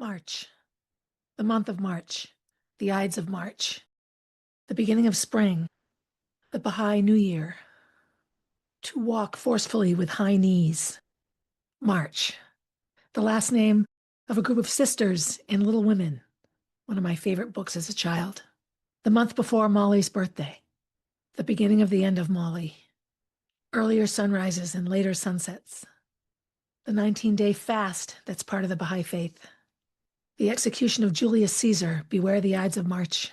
March, the month of March, the Ides of March, the beginning of spring, the Bahai New Year, to walk forcefully with high knees. March, the last name of a group of sisters in Little Women, one of my favorite books as a child. The month before Molly's birthday, the beginning of the end of Molly, earlier sunrises and later sunsets, the 19-day fast that's part of the Bahai faith, the execution of Julius Caesar, beware the Ides of March.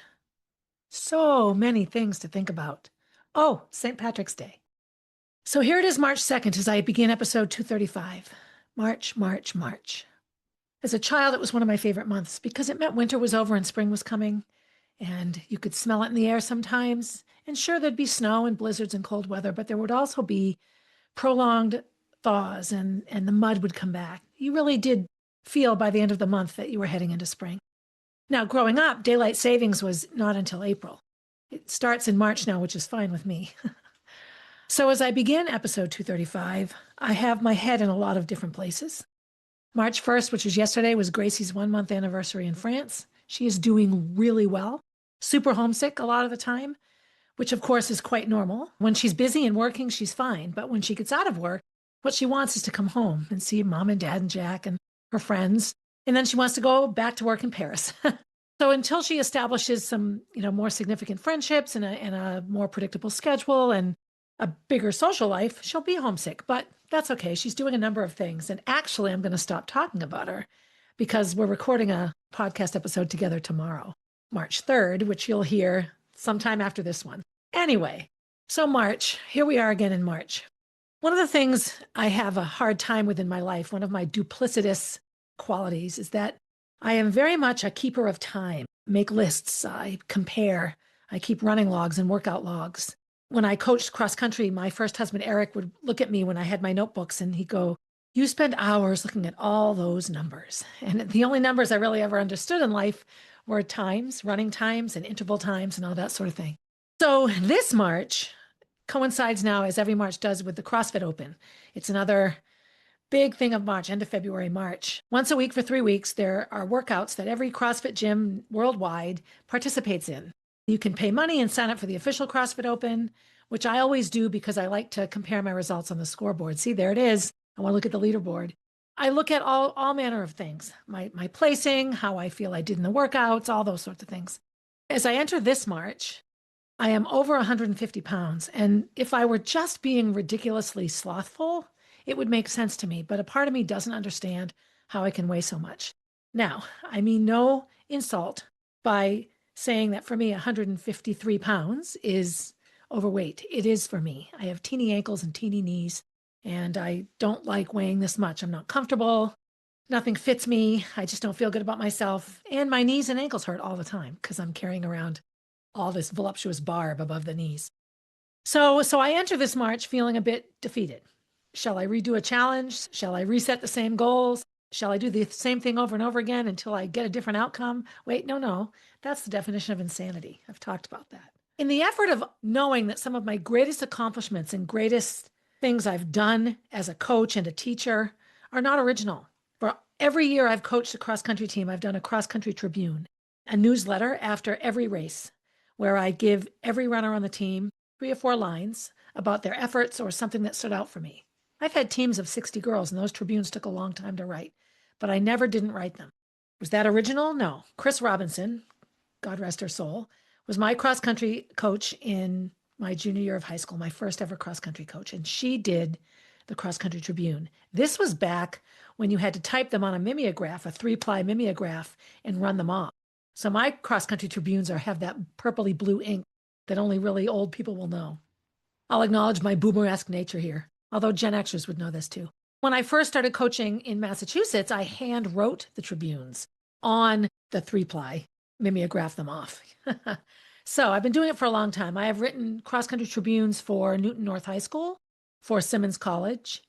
So many things to think about. Oh, St. Patrick's Day. So here it is, March 2nd, as I begin episode 235. March, March, March. As a child, it was one of my favorite months because it meant winter was over and spring was coming, and you could smell it in the air sometimes. And sure, there'd be snow and blizzards and cold weather, but there would also be prolonged thaws and the mud would come back. You really did feel by the end of the month that you were heading into spring. Now, growing up, daylight savings was not until April. It starts in March now, which is fine with me. So as I begin episode 235, I have my head in a lot of different places. March 1st, which was yesterday, was Gracie's 1-month anniversary in France. She is doing really well, super homesick a lot of the time, which of course is quite normal. When she's busy and working, she's fine. But when she gets out of work, what she wants is to come home and see mom and dad and Jack and her friends. And then she wants to go back to work in Paris. So until she establishes some, more significant friendships and a more predictable schedule and a bigger social life, she'll be homesick. But that's okay. She's doing a number of things. And actually, I'm going to stop talking about her because we're recording a podcast episode together tomorrow, March 3rd, which you'll hear sometime after this one. Anyway, so March, here we are again in March. One of the things I have a hard time with in my life, one of my duplicitous qualities, is that I am very much a keeper of time. Make lists, I compare, I keep running logs and workout logs. When I coached cross country, my first husband, Eric, would look at me when I had my notebooks and he'd go, "You spend hours looking at all those numbers." And the only numbers I really ever understood in life were times, running times and interval times and all that sort of thing. So this March coincides now, as every March does, with the CrossFit Open. It's another big thing of March, end of February, March. Once a week for 3 weeks, there are workouts that every CrossFit gym worldwide participates in. You can pay money and sign up for the official CrossFit Open, which I always do because I like to compare my results on the scoreboard. See, there it is. I want to look at the leaderboard. I look at all manner of things, my placing, how I feel I did in the workouts, all those sorts of things. As I enter this March, I am over 150 pounds. And if I were just being ridiculously slothful, it would make sense to me. But a part of me doesn't understand how I can weigh so much. Now, I mean no insult by saying that for me, 153 pounds is overweight. It is for me. I have teeny ankles and teeny knees, and I don't like weighing this much. I'm not comfortable. Nothing fits me. I just don't feel good about myself. And my knees and ankles hurt all the time because I'm carrying around all this voluptuous barb above the knees. So I enter this March feeling a bit defeated. Shall I redo a challenge? Shall I reset the same goals? Shall I do the same thing over and over again until I get a different outcome? Wait, no. That's the definition of insanity. I've talked about that. In the effort of knowing that some of my greatest accomplishments and greatest things I've done as a coach and a teacher are not original. For every year I've coached a cross-country team, I've done a cross-country tribune, a newsletter after every race, where I give every runner on the team 3 or 4 lines about their efforts or something that stood out for me. I've had teams of 60 girls, and those tribunes took a long time to write, but I never didn't write them. Was that original? No. Chris Robinson, God rest her soul, was my cross-country coach in my junior year of high school, my first ever cross-country coach, and she did the cross-country tribune. This was back when you had to type them on a mimeograph, a 3-ply mimeograph, and run them off. So my cross-country tribunes have that purpley blue ink that only really old people will know. I'll acknowledge my boomer-esque nature here, although Gen Xers would know this too. When I first started coaching in Massachusetts, I hand wrote the tribunes on the 3-ply, mimeograph them off. So I've been doing it for a long time. I have written cross-country tribunes for Newton North High School, for Simmons College,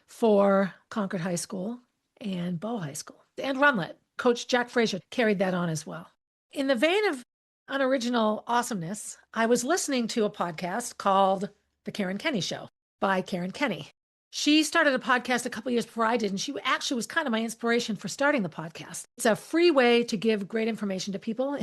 for Concord High School, and Bow High School, and Runlet. Coach Jack Frazier carried that on as well. In the vein of unoriginal awesomeness, I was listening to a podcast called The Karen Kenny Show by Karen Kenny. She started a podcast a couple years before I did, and she actually was kind of my inspiration for starting the podcast. It's a free way to give great information to people.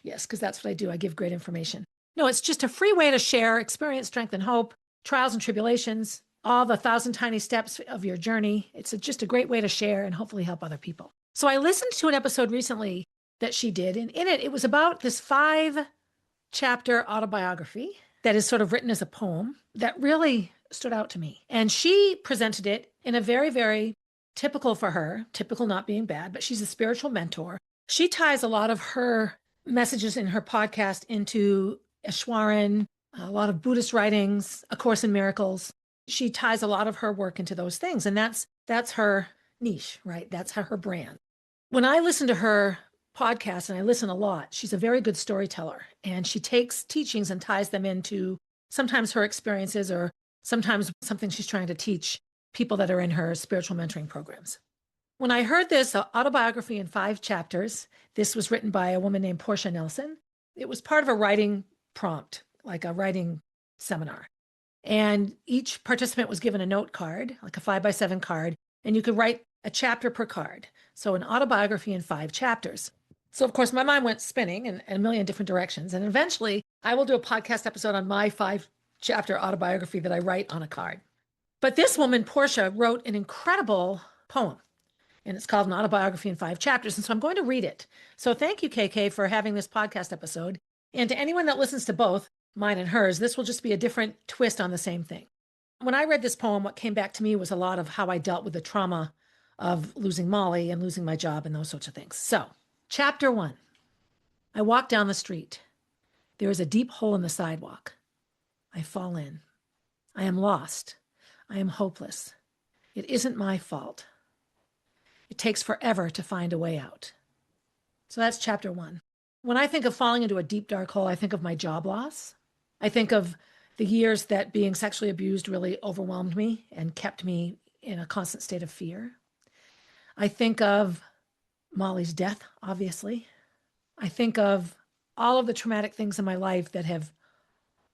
Yes, because that's what I do. I give great information. No, it's just a free way to share experience, strength, and hope, trials and tribulations, all the 1,000 tiny steps of your journey. It's just a great way to share and hopefully help other people. So I listened to an episode recently that she did, and in it was about this 5-chapter autobiography that is sort of written as a poem that really stood out to me. And she presented it in a very, very typical for her, typical not being bad, but she's a spiritual mentor. She ties a lot of her messages in her podcast into Ashwaran, a lot of Buddhist writings, A Course in Miracles. She ties a lot of her work into those things. And that's her niche, right? That's her brand. When I listen to her podcast, and I listen a lot, she's a very good storyteller. And she takes teachings and ties them into sometimes her experiences or sometimes something she's trying to teach people that are in her spiritual mentoring programs. When I heard this autobiography in 5 chapters, this was written by a woman named Portia Nelson. It was part of a writing prompt, like a writing seminar. And each participant was given a note card, like a 5x7 card, and you could write a chapter per card. So an autobiography in 5 chapters. So of course my mind went spinning in a million different directions. And eventually I will do a podcast episode on my 5-chapter autobiography that I write on a card. But this woman, Portia, wrote an incredible poem. And it's called An Autobiography in 5 Chapters. And so I'm going to read it. So thank you, KK, for having this podcast episode. And to anyone that listens to both, mine and hers, this will just be a different twist on the same thing. When I read this poem, what came back to me was a lot of how I dealt with the trauma of losing Molly and losing my job and those sorts of things. So, Chapter 1. I walk down the street. There is a deep hole in the sidewalk. I fall in. I am lost. I am hopeless. It isn't my fault. It takes forever to find a way out. So that's chapter 1. When I think of falling into a deep, dark hole, I think of my job loss. I think of the years that being sexually abused really overwhelmed me and kept me in a constant state of fear. I think of Molly's death, obviously. I think of all of the traumatic things in my life that have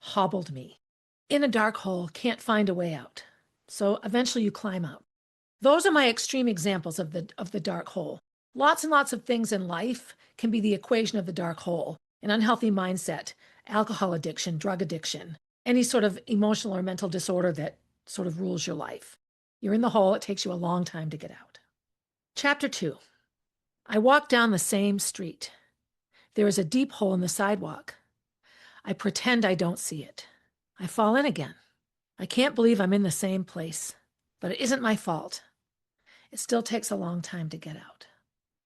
hobbled me. In a dark hole, can't find a way out. So eventually you climb out. Those are my extreme examples of the dark hole. Lots and lots of things in life can be the equation of the dark hole. An unhealthy mindset, alcohol addiction, drug addiction, any sort of emotional or mental disorder that sort of rules your life. You're in the hole. It takes you a long time to get out. Chapter 2. I walk down the same street. There is a deep hole in the sidewalk. I pretend I don't see it. I fall in again. I can't believe I'm in the same place, but it isn't my fault. It still takes a long time to get out.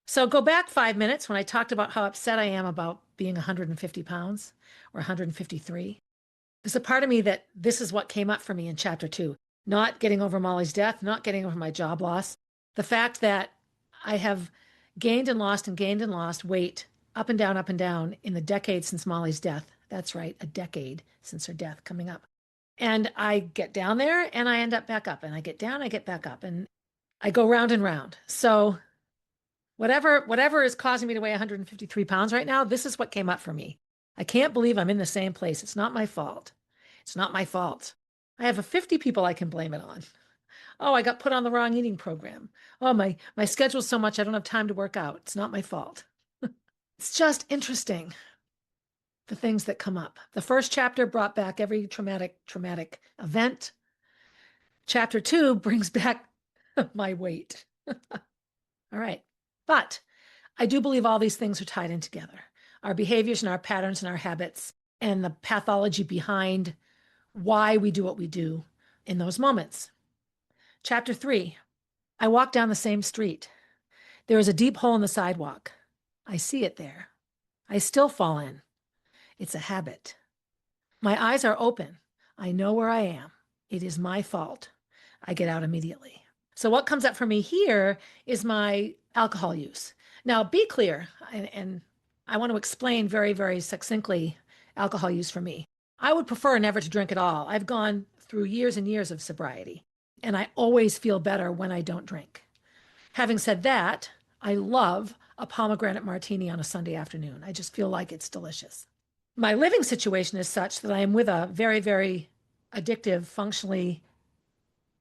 So go back 5 minutes when I talked about how upset I am about being 150 pounds or 153. There's a part of me that this is what came up for me in chapter 2. Not getting over Molly's death, not getting over my job loss. The fact that I have gained and lost weight up and down in the decade since Molly's death. That's right, a decade since her death coming up. And I get down there and I end up back up, and I get down, I get back up, and I go round and round. So whatever is causing me to weigh 153 pounds right now, this is what came up for me. I can't believe I'm in the same place. It's not my fault. It's not my fault. I have 50 people I can blame it on. Oh, I got put on the wrong eating program. Oh, my schedule's so much I don't have time to work out. It's not my fault. It's just interesting, the things that come up. The first chapter brought back every traumatic event. Chapter 2 brings back my weight. All right. But I do believe all these things are tied in together. Our behaviors and our patterns and our habits and the pathology behind why we do what we do in those moments. Chapter 3, I walk down the same street. There is a deep hole in the sidewalk. I see it there. I still fall in. It's a habit. My eyes are open. I know where I am. It is my fault. I get out immediately. So what comes up for me here is my alcohol use. Now, be clear, and I want to explain very, very succinctly alcohol use for me. I would prefer never to drink at all. I've gone through years and years of sobriety, and I always feel better when I don't drink. Having said that, I love a pomegranate martini on a Sunday afternoon. I just feel like it's delicious. My living situation is such that I am with a very, very addictive, functionally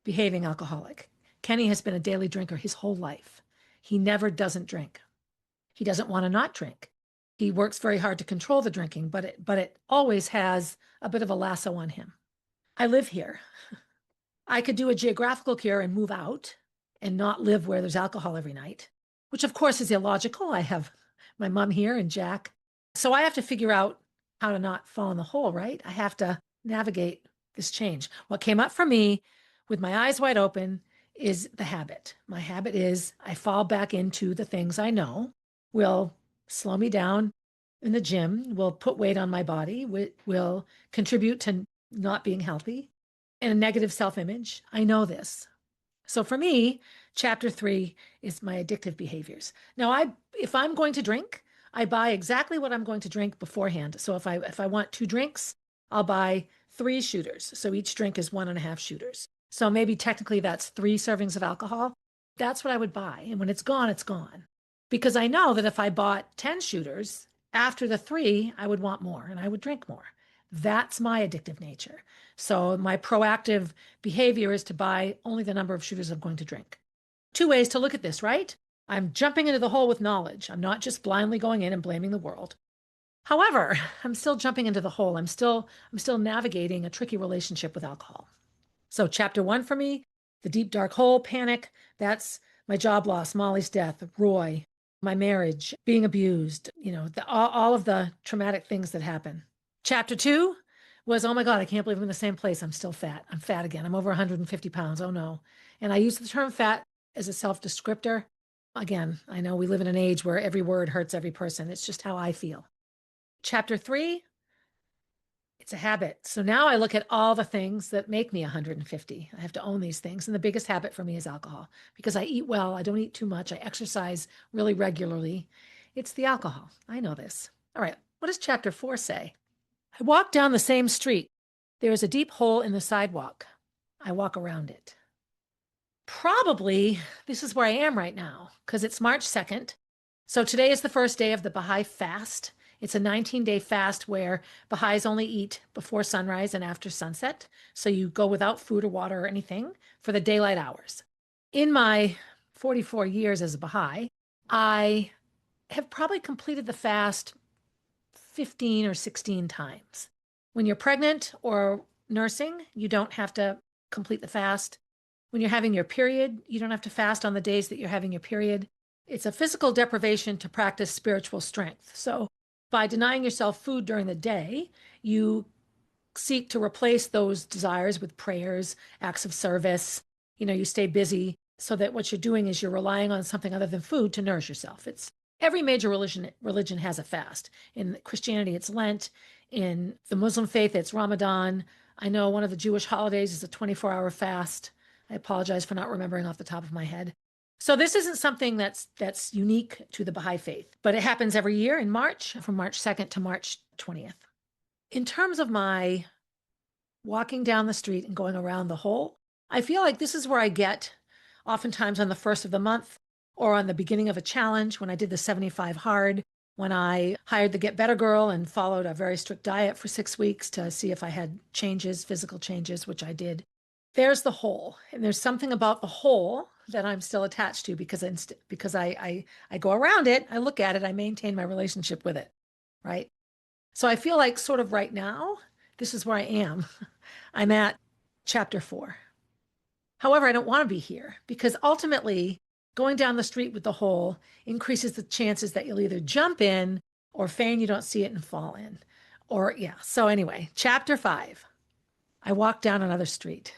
behaving alcoholic. Kenny has been a daily drinker his whole life. He never doesn't drink. He doesn't want to not drink. He works very hard to control the drinking, but it always has a bit of a lasso on him. I live here. I could do a geographical cure and move out and not live where there's alcohol every night, which of course is illogical. I have my mom here and Jack. So I have to figure out how to not fall in the hole, right? I have to navigate this change. What came up for me with my eyes wide open is the habit. My habit is I fall back into the things I know will slow me down in the gym, will put weight on my body, will contribute to not being healthy, and a negative self-image. I know this. So for me, chapter 3 is my addictive behaviors. Now, if I'm going to drink, I buy exactly what I'm going to drink beforehand. So if I want 2 drinks, I'll buy 3 shooters. So each drink is 1.5 shooters. So maybe technically that's 3 servings of alcohol. That's what I would buy. And when it's gone, it's gone. Because I know that if I bought 10 shooters, after the 3, I would want more and I would drink more. That's my addictive nature. So my proactive behavior is to buy only the number of shooters I'm going to drink. 2 ways to look at this, right? I'm jumping into the hole with knowledge. I'm not just blindly going in and blaming the world. However, I'm still jumping into the hole. I'm still navigating a tricky relationship with alcohol. So chapter 1 for me, the deep dark hole, panic, that's my job loss, Molly's death, Roy, my marriage, being abused, all of the traumatic things that happen. Chapter 2 was, oh my God, I can't believe I'm in the same place. I'm still fat. I'm fat again. I'm over 150 pounds. Oh no. And I use the term fat as a self-descriptor. Again, I know we live in an age where every word hurts every person. It's just how I feel. Chapter 3, it's a habit. So now I look at all the things that make me 150. I have to own these things. And the biggest habit for me is alcohol because I eat well. I don't eat too much. I exercise really regularly. It's the alcohol. I know this. All right. What does chapter 4 say? I walk down the same street. There is a deep hole in the sidewalk. I walk around it. Probably this is where I am right now because it's March 2nd. So today is the first day of the Bahai fast. It's a 19-day fast where Baha'is only eat before sunrise and after sunset. So you go without food or water or anything for the daylight hours. In my 44 years as a Baha'i, I have probably completed the fast 15 or 16 times. When you're pregnant or nursing, you don't have to complete the fast. When you're having your period, you don't have to fast on the days that you're having your period. It's a physical deprivation to practice spiritual strength. So by denying yourself food during the day, you seek to replace those desires with prayers, acts of service. You stay busy so that what you're doing is you're relying on something other than food to nourish yourself. It's every major religion has a fast. In Christianity, it's Lent. In the Muslim faith, it's Ramadan. I know one of the Jewish holidays is a 24-hour fast. I apologize for not remembering off the top of my head. So this isn't something that's unique to the Baha'i faith, but it happens every year in March, from March 2nd to March 20th. In terms of my walking down the street and going around the hole, I feel like this is where I get oftentimes on the first of the month or on the beginning of a challenge when I did the 75 hard, when I hired the Get Better girl and followed a very strict diet for 6 weeks to see if I had changes, physical changes, which I did. There's the hole. And there's something about the hole that I'm still attached to because I go around it, I look at it, I maintain my relationship with it, right? So I feel like sort of right now, this is where I am. I'm at chapter 4. However, I don't want to be here because ultimately going down the street with the hole increases the chances that you'll either jump in or feign you don't see it and fall in. So anyway, chapter 5, I walk down another street.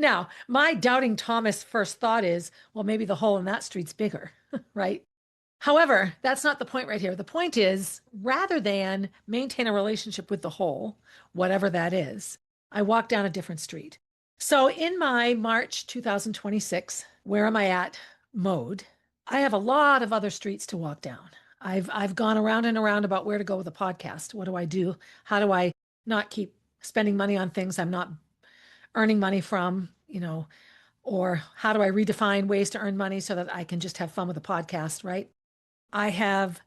Now, my doubting Thomas first thought is, well, maybe the hole in that street's bigger, right? However, that's not the point right here. The point is, rather than maintain a relationship with the hole, whatever that is, I walk down a different street. So in my March 2026, where am I at mode, I have a lot of other streets to walk down. I've gone around and around about where to go with the podcast. What do I do? How do I not keep spending money on things I'm not earning money from, or how do I redefine ways to earn money so that I can just have fun with the podcast, right? I have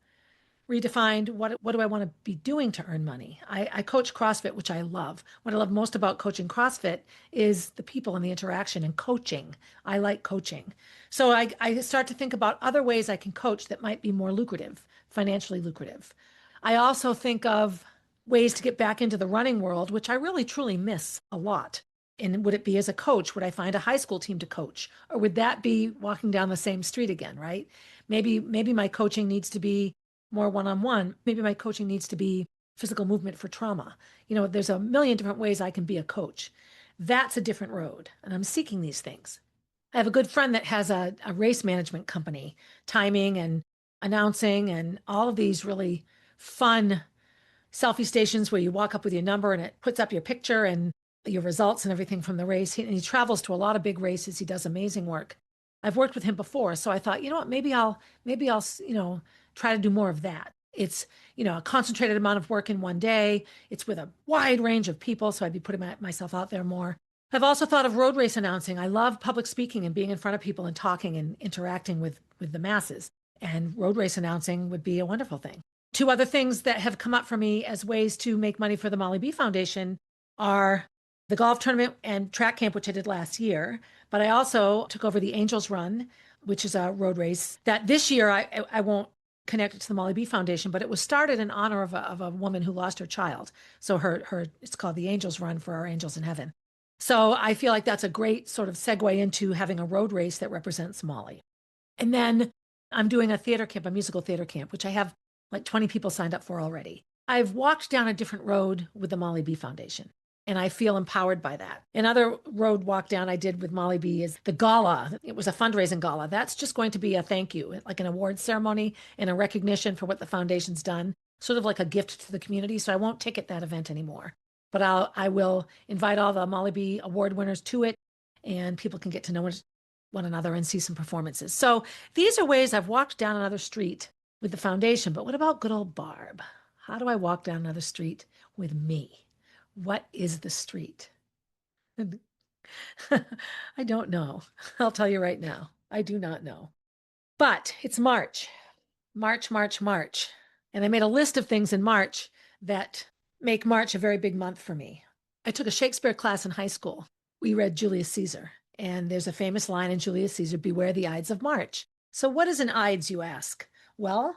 redefined what do I want to be doing to earn money. I coach CrossFit, which I love. What I love most about coaching CrossFit is the people and the interaction and coaching. I like coaching. So I start to think about other ways I can coach that might be more lucrative, financially lucrative. I also think of ways to get back into the running world, which I really truly miss a lot. And would it be as a coach? Would I find a high school team to coach? Or would that be walking down the same street again, right? Maybe my coaching needs to be more one-on-one. Maybe my coaching needs to be physical movement for trauma. There's a million different ways I can be a coach. That's a different road. And I'm seeking these things. I have a good friend that has a race management company, timing and announcing and all of these really fun selfie stations where you walk up with your number and it puts up your picture and your results and everything from the race. And he travels to a lot of big races. He does amazing work. I've worked with him before, so I thought, what, maybe I'll, try to do more of that. It's, a concentrated amount of work in one day. It's with a wide range of people, so I'd be putting myself out there more. I've also thought of road race announcing. I love public speaking and being in front of people and talking and interacting with the masses. And road race announcing would be a wonderful thing. Two other things that have come up for me as ways to make money for the Molly B Foundation are the golf tournament and track camp, which I did last year. But I also took over the Angels Run, which is a road race that this year I won't connect it to the Molly B Foundation, but it was started in honor of a woman who lost her child. So it's called the Angels Run for our angels in heaven. So I feel like that's a great sort of segue into having a road race that represents Molly. And then I'm doing a theater camp, a musical theater camp, which I have like 20 people signed up for already. I've walked down a different road with the Molly B Foundation, and I feel empowered by that. Another road walk down I did with Molly B is the gala. It was a fundraising gala. That's just going to be a thank you, like an award ceremony and a recognition for what the foundation's done, sort of like a gift to the community. So I won't ticket that event anymore. But I will invite all the Molly B award winners to it, and people can get to know one another and see some performances. So these are ways I've walked down another street with the foundation. But what about good old Barb? How do I walk down another street with me? What is the street? I don't know. I'll tell you right now. I do not know. But it's March. March, March, March. And I made a list of things in March that make March a very big month for me. I took a Shakespeare class in high school. We read Julius Caesar, and there's a famous line in Julius Caesar, beware the Ides of March. So what is an Ides, you ask? Well,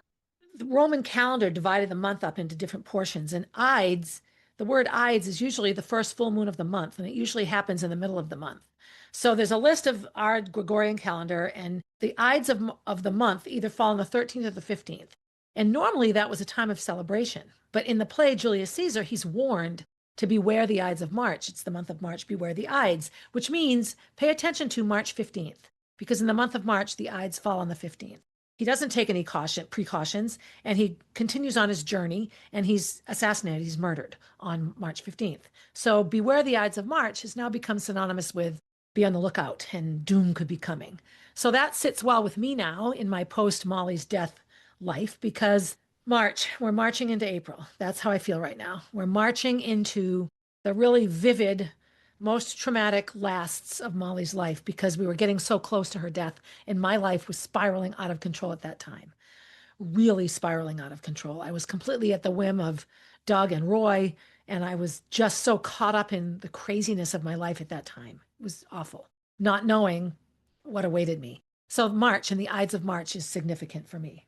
the Roman calendar divided the month up into different portions, and Ides, the word Ides is usually the first full moon of the month, and it usually happens in the middle of the month. So there's a list of our Gregorian calendar, and the Ides of the month either fall on the 13th or the 15th. And normally that was a time of celebration. But in the play Julius Caesar, he's warned to beware the Ides of March. It's the month of March, beware the Ides, which means pay attention to March 15th, because in the month of March, the Ides fall on the 15th. He doesn't take any precautions, and he continues on his journey, and he's assassinated, he's murdered on March 15th. So beware the Ides of March has now become synonymous with be on the lookout, and doom could be coming. So that sits well with me now in my post-Molly's death life, because we're marching into April. That's how I feel right now. We're marching into the really vivid, most traumatic lasts of Molly's life, because we were getting so close to her death, and my life was spiraling out of control at that time. Really spiraling out of control. I was completely at the whim of Doug and Roy, and I was just so caught up in the craziness of my life at that time. It was awful, not knowing what awaited me. So March and the Ides of March is significant for me.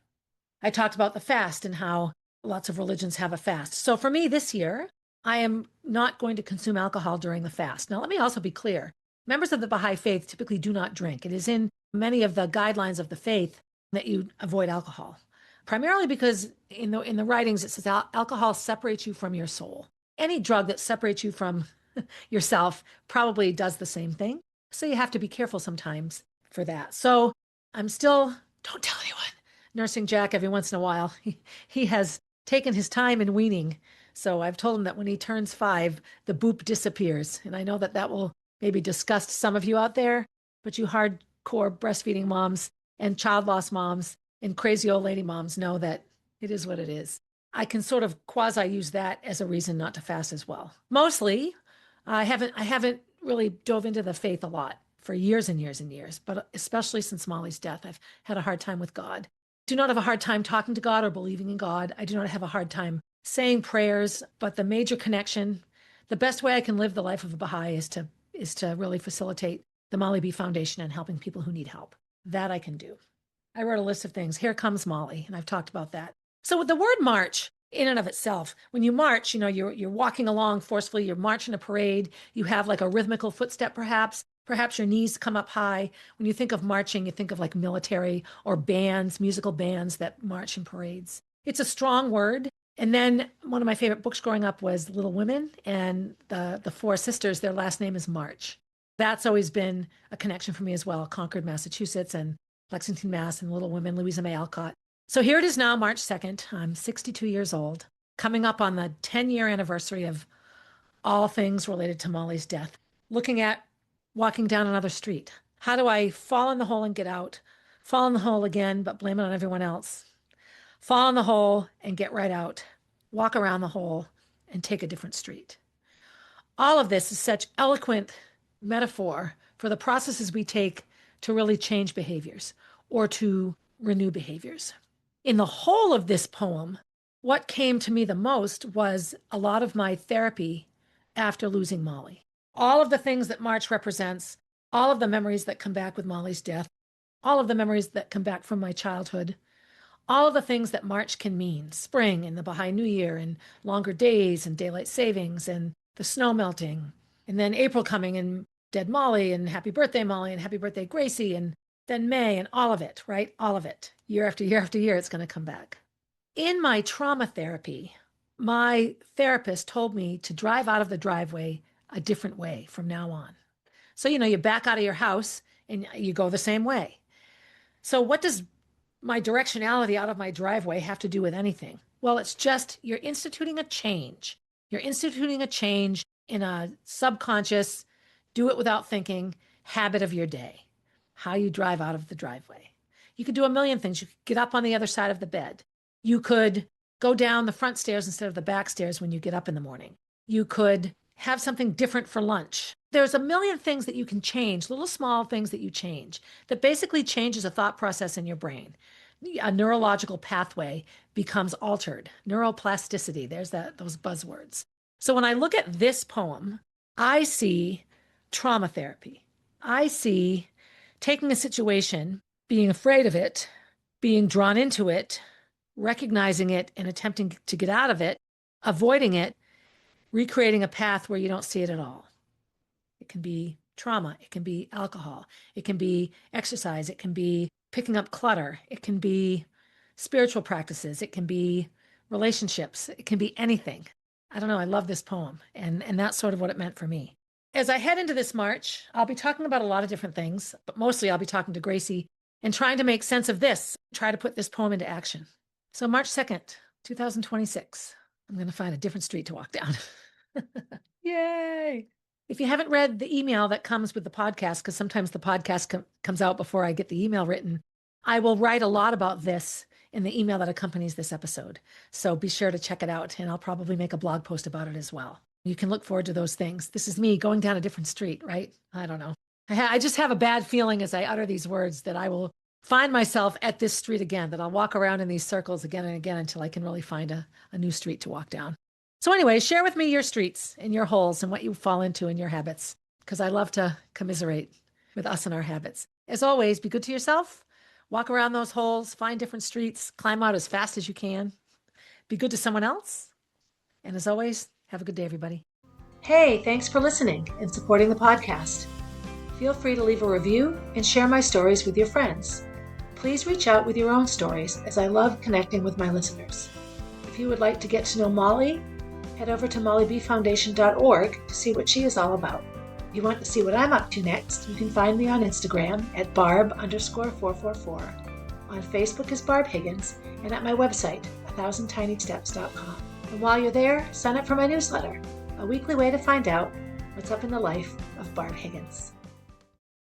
I talked about the fast and how lots of religions have a fast. So for me this year, I am not going to consume alcohol during the fast. Now, let me also be clear. Members of the Bahai faith typically do not drink. It is in many of the guidelines of the faith that you avoid alcohol, primarily because in the writings it says alcohol separates you from your soul. Any drug that separates you from yourself probably does the same thing. So you have to be careful sometimes for that. So I'm still, don't tell anyone, nursing Jack every once in a while. He has taken his time in weaning. So I've told him that when he turns 5, the boop disappears. And I know that will maybe disgust some of you out there, but you hardcore breastfeeding moms and child loss moms and crazy old lady moms know that it is what it is. I can sort of quasi use that as a reason not to fast as well. Mostly, I haven't really dove into the faith a lot for years and years and years, but especially since Molly's death, I've had a hard time with God. do not have a hard time talking to God or believing in God. I do not have a hard time saying prayers, but the major connection, the best way I can live the life of a Bahai is to really facilitate the Molly B Foundation and helping people who need help. That I can do. I wrote a list of things. Here comes Molly, and I've talked about that. So with the word march, in and of itself, when you march, you're walking along forcefully, you're marching a parade, you have like a rhythmical footstep perhaps your knees come up high. When you think of marching, you think of like military or bands, musical bands that march in parades. It's a strong word. And then one of my favorite books growing up was Little Women, and the four sisters, their last name is March. That's always been a connection for me as well. Concord, Massachusetts, and Lexington, Mass, and Little Women, Louisa May Alcott. So here it is now, March 2nd. I'm 62 years old, coming up on the 10-year anniversary of all things related to Molly's death. Looking at walking down another street. How do I fall in the hole and get out? Fall in the hole again, but blame it on everyone else. Fall in the hole and get right out. Walk around the hole and take a different street. All of this is such eloquent metaphor for the processes we take to really change behaviors or to renew behaviors. In the whole of this poem, what came to me the most was a lot of my therapy after losing Molly. All of the things that March represents, all of the memories that come back with Molly's death, all of the memories that come back from my childhood, all of the things that March can mean, spring and the Bahai New Year and longer days and daylight savings and the snow melting, and then April coming and dead Molly and happy birthday Gracie, and then May and all of it, right? All of it. Year after year after year, it's going to come back. In my trauma therapy, my therapist told me to drive out of the driveway a different way from now on. So, you back out of your house and you go the same way. So what does my directionality out of my driveway have to do with anything? Well, it's just you're instituting a change. You're instituting a change in a subconscious, do it without thinking habit of your day, how you drive out of the driveway. You could do a million things. You could get up on the other side of the bed. You could go down the front stairs instead of the back stairs when you get up in the morning. You could have something different for lunch. There's a million things that you can change, little small things that you change, that basically changes a thought process in your brain. A neurological pathway becomes altered. Neuroplasticity, there's those buzzwords. So when I look at this poem, I see trauma therapy. I see taking a situation, being afraid of it, being drawn into it, recognizing it and attempting to get out of it, avoiding it, recreating a path where you don't see it at all. It can be trauma. It can be alcohol. It can be exercise. It can be picking up clutter. It can be spiritual practices. It can be relationships. It can be anything. I don't know. I love this poem. And that's sort of what it meant for me. As I head into this March, I'll be talking about a lot of different things, but mostly I'll be talking to Gracie and trying to make sense of this, try to put this poem into action. So March 2nd, 2026, I'm going to find a different street to walk down. Yay! If you haven't read the email that comes with the podcast, because sometimes the podcast comes out before I get the email written, I will write a lot about this in the email that accompanies this episode. So be sure to check it out, and I'll probably make a blog post about it as well. You can look forward to those things. This is me going down a different street, right? I don't know. I just have a bad feeling as I utter these words that I will find myself at this street again, that I'll walk around in these circles again and again until I can really find a new street to walk down. So anyway, share with me your streets and your holes and what you fall into in your habits, because I love to commiserate with us and our habits. As always, be good to yourself. Walk around those holes, find different streets, climb out as fast as you can. Be good to someone else. And as always, have a good day, everybody. Hey, thanks for listening and supporting the podcast. Feel free to leave a review and share my stories with your friends. Please reach out with your own stories, as I love connecting with my listeners. If you would like to get to know Molly, head over to mollybfoundation.org to see what she is all about. If you want to see what I'm up to next, you can find me on Instagram at barb_444, on Facebook as Barb Higgins, and at my website, 1000tinysteps.com. And while you're there, sign up for my newsletter, a weekly way to find out what's up in the life of Barb Higgins.